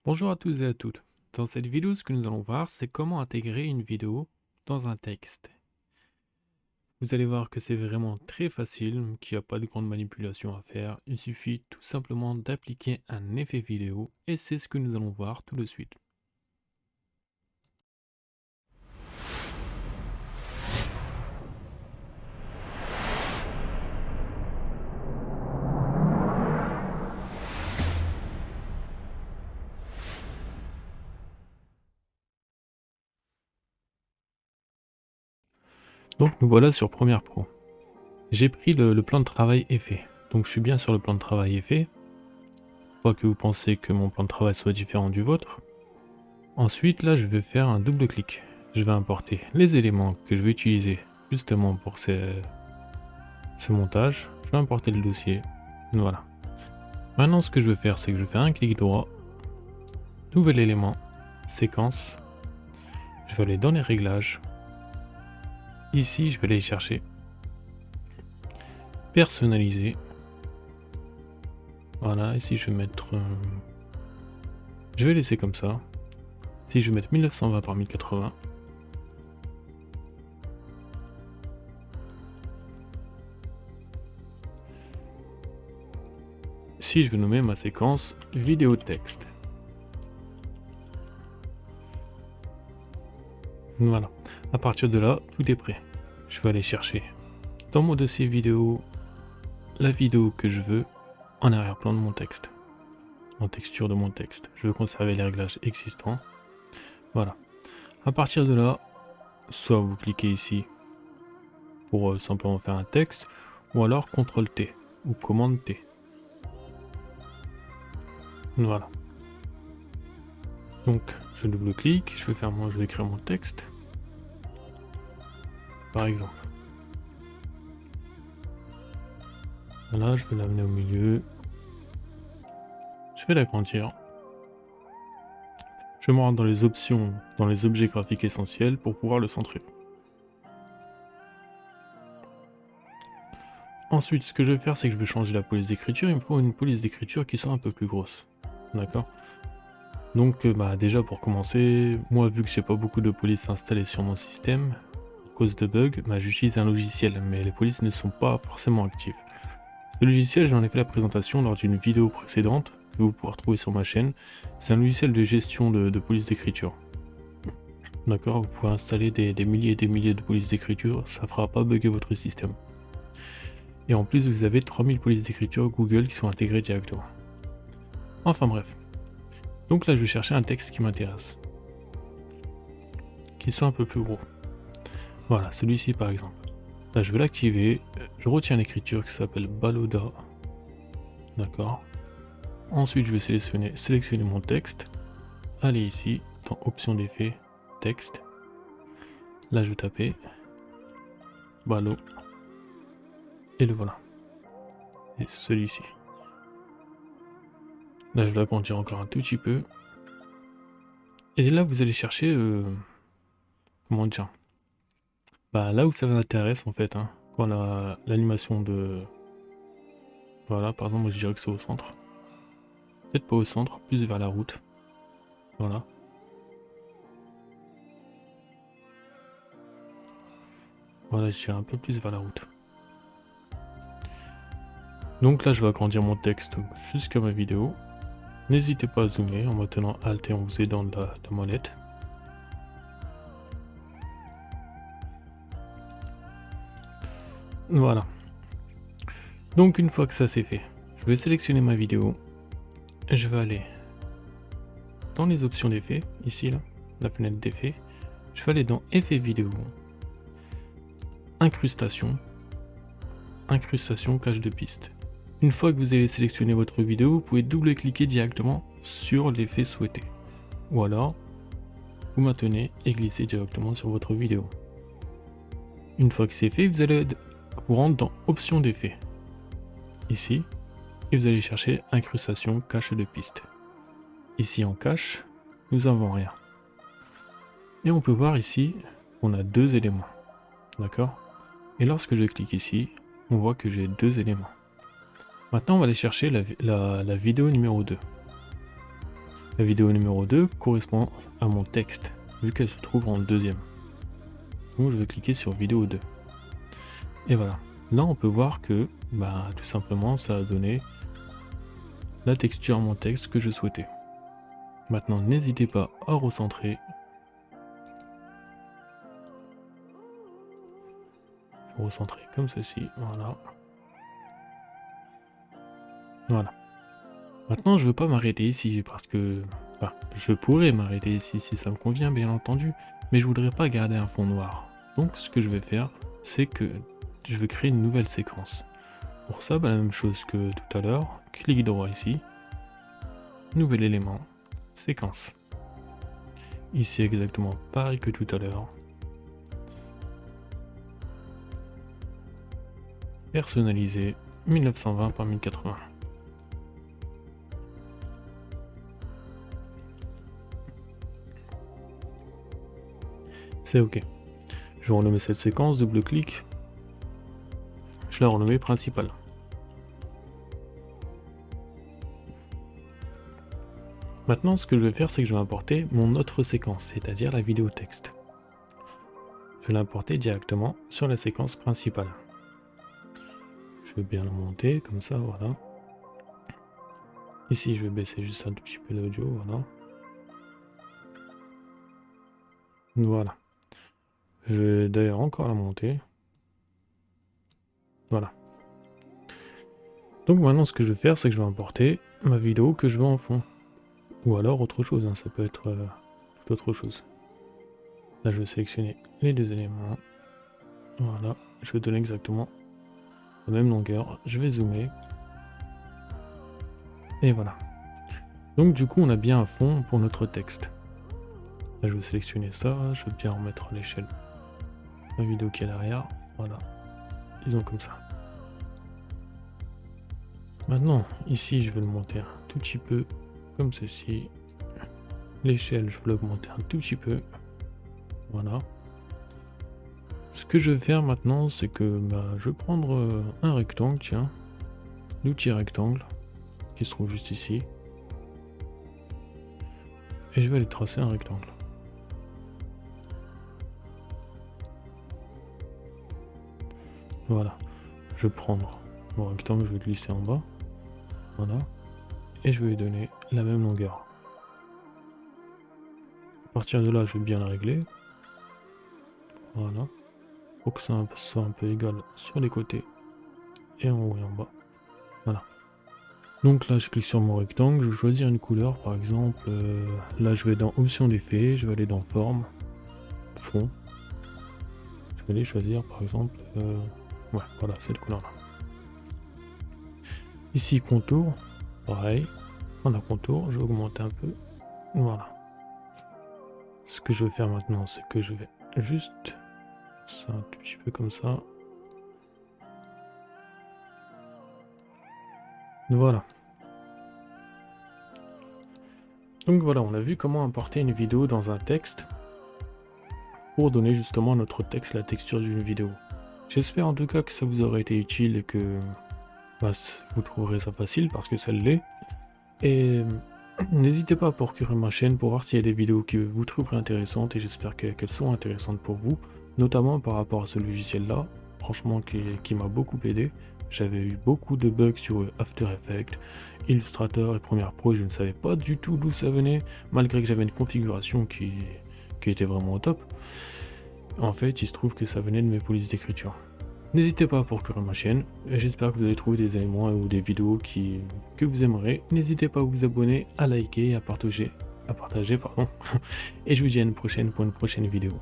Bonjour à tous et à toutes. Dans cette vidéo, ce que nous allons voir, c'est comment intégrer une vidéo dans un texte. Vous allez voir que c'est vraiment très facile, qu'il n'y a pas de grande manipulation à faire. Il suffit tout simplement d'appliquer un effet vidéo et c'est ce que nous allons voir tout de suite. Donc nous voilà sur Premiere Pro. J'ai pris le plan de travail est fait. Donc je suis bien sur le plan de travail est fait. Pas que vous pensez que mon plan de travail soit différent du vôtre. Ensuite, là, je vais faire un double clic. Je vais importer les éléments que je vais utiliser justement pour ce montage. Je vais importer le dossier. Voilà. Maintenant, ce que je vais faire, c'est que je vais faire un clic droit. Nouvel élément. Séquence. Je vais aller dans les réglages. Ici, je vais aller chercher. Personnaliser. Voilà. Ici, je vais mettre... Je vais laisser comme ça. Si je vais mettre 1920 par 1080. Si je vais nommer ma séquence vidéo texte. Voilà. À partir de là, tout est prêt. Je vais aller chercher dans mon dossier vidéo la vidéo que je veux en arrière-plan de mon texte. En texture de mon texte. Je veux conserver les réglages existants. Voilà. À partir de là, soit vous cliquez ici pour simplement faire un texte, ou alors CTRL T ou commande T. Voilà. Donc je double-clique, je vais écrire mon texte. Par exemple. Voilà, je vais l'amener au milieu. Je vais l'agrandir. Je vais me rendre dans les options, dans les objets graphiques essentiels pour pouvoir le centrer. Ensuite, ce que je vais faire, c'est que je vais changer la police d'écriture. Il me faut une police d'écriture qui soit un peu plus grosse. D'accord? Donc, déjà pour commencer, moi, vu que j'ai pas beaucoup de polices installées sur mon système, à cause de bugs, j'utilise un logiciel, mais les polices ne sont pas forcément actives. Ce logiciel, j'en ai fait la présentation lors d'une vidéo précédente, que vous pourrez retrouver sur ma chaîne. C'est un logiciel de gestion de police d'écriture. D'accord? Vous pouvez installer des milliers et des milliers de polices d'écriture, ça fera pas bugger votre système. Et en plus, vous avez 3000 polices d'écriture Google qui sont intégrées directement. Enfin bref. Donc là, je vais chercher un texte qui m'intéresse. Qui soit un peu plus gros. Voilà, celui-ci par exemple. Là, je vais l'activer. Je retiens l'écriture qui s'appelle Baloda. D'accord. Ensuite, je vais sélectionner mon texte. Aller ici, dans Options d'effet, texte. Là, je vais taper Balo. Et le voilà. Et celui-ci. Là, je vais l'agrandir encore un tout petit peu. Et là, vous allez chercher... comment dire? Là où ça vous intéresse, en fait. Hein, quand l'animation de... Voilà, par exemple, moi, je dirais que c'est au centre. Peut-être pas au centre, plus vers la route. Voilà. Voilà, je dirais un peu plus vers la route. Donc là, je vais agrandir mon texte jusqu'à ma vidéo. N'hésitez pas à zoomer en maintenant Alt et en vous aidant de la molette. Voilà. Donc une fois que ça c'est fait, je vais sélectionner ma vidéo. Je vais aller dans les options d'effets, ici là, la fenêtre d'effets. Je vais aller dans Effets vidéo. Incrustation. Incrustation cache de piste. Une fois que vous avez sélectionné votre vidéo, vous pouvez double-cliquer directement sur l'effet souhaité. Ou alors, vous maintenez et glissez directement sur votre vidéo. Une fois que c'est fait, vous allez vous rendre dans Options d'effet. Ici, et vous allez chercher Incrustation cache de piste. Ici en cache, nous n'avons rien. Et on peut voir ici, on a deux éléments. D'accord? Et lorsque je clique ici, on voit que j'ai deux éléments. Maintenant, on va aller chercher la vidéo numéro 2. La vidéo numéro 2 correspond à mon texte, vu qu'elle se trouve en deuxième. Donc je vais cliquer sur vidéo 2. Et voilà. Là on peut voir que tout simplement ça a donné la texture à mon texte que je souhaitais. Maintenant n'hésitez pas à recentrer. Recentrer comme ceci, voilà. Voilà. Maintenant je ne veux pas m'arrêter ici parce que je pourrais m'arrêter ici si ça me convient bien entendu, mais je voudrais pas garder un fond noir. Donc ce que je vais faire, c'est que je vais créer une nouvelle séquence. Pour ça, la même chose que tout à l'heure, clic droit ici, nouvel élément, séquence. Ici exactement pareil que tout à l'heure. Personnalisé 1920 par 1080. C'est ok. Je vais renommer cette séquence, double-clic. Je l'ai renommée principale. Maintenant, ce que je vais faire, c'est que je vais importer mon autre séquence, c'est-à-dire la vidéo texte. Je vais l'importer directement sur la séquence principale. Je vais bien la monter, comme ça, voilà. Ici, je vais baisser juste un tout petit peu l'audio, voilà. Voilà. Je vais d'ailleurs encore la monter. Voilà. Donc maintenant, ce que je vais faire, c'est que je vais importer ma vidéo que je veux en fond. Ou alors autre chose, hein, ça peut être tout autre chose. Là, je vais sélectionner les deux éléments. Voilà, je vais donner exactement la même longueur. Je vais zoomer. Et voilà. Donc du coup, on a bien un fond pour notre texte. Là, je vais sélectionner ça. Je vais bien remettre l'échelle. La vidéo qui est derrière. Voilà. Disons comme ça. Maintenant, ici, je vais le monter un tout petit peu comme ceci. L'échelle, je vais l'augmenter un tout petit peu. Voilà. Ce que je vais faire maintenant, c'est que je vais prendre un rectangle, tiens. L'outil rectangle, qui se trouve juste ici. Et je vais aller tracer un rectangle. Voilà. Je vais prendre mon rectangle, je vais glisser en bas. Voilà. Et je vais lui donner la même longueur. À partir de là, je vais bien la régler. Voilà. Pour que ça soit un peu égal sur les côtés. Et en haut et en bas. Voilà. Donc là, je clique sur mon rectangle. Je vais choisir une couleur. Par exemple, là, je vais dans option d'effet. Je vais aller dans forme. Fond. Je vais aller choisir, par exemple... ouais, voilà, cette couleur-là. Ici, contour. Pareil. On a contour. Je vais augmenter un peu. Voilà. Ce que je vais faire maintenant, c'est que je vais juste... ça un tout petit peu comme ça. Voilà. Donc voilà, on a vu comment importer une vidéo dans un texte pour donner justement à notre texte la texture d'une vidéo. J'espère en tout cas que ça vous aurait été utile et que vous trouverez ça facile parce que ça l'est. Et n'hésitez pas à parcourir ma chaîne pour voir s'il y a des vidéos que vous trouverez intéressantes et j'espère qu'elles sont intéressantes pour vous, notamment par rapport à ce logiciel-là, franchement qui m'a beaucoup aidé. J'avais eu beaucoup de bugs sur After Effects, Illustrator et Premiere Pro et je ne savais pas du tout d'où ça venait, malgré que j'avais une configuration qui était vraiment au top. En fait, il se trouve que ça venait de mes polices d'écriture. N'hésitez pas à parcourir ma chaîne, et j'espère que vous allez trouver des éléments ou des vidéos que vous aimerez. N'hésitez pas à vous abonner, à liker et à partager, pardon. Et je vous dis à une prochaine pour une prochaine vidéo.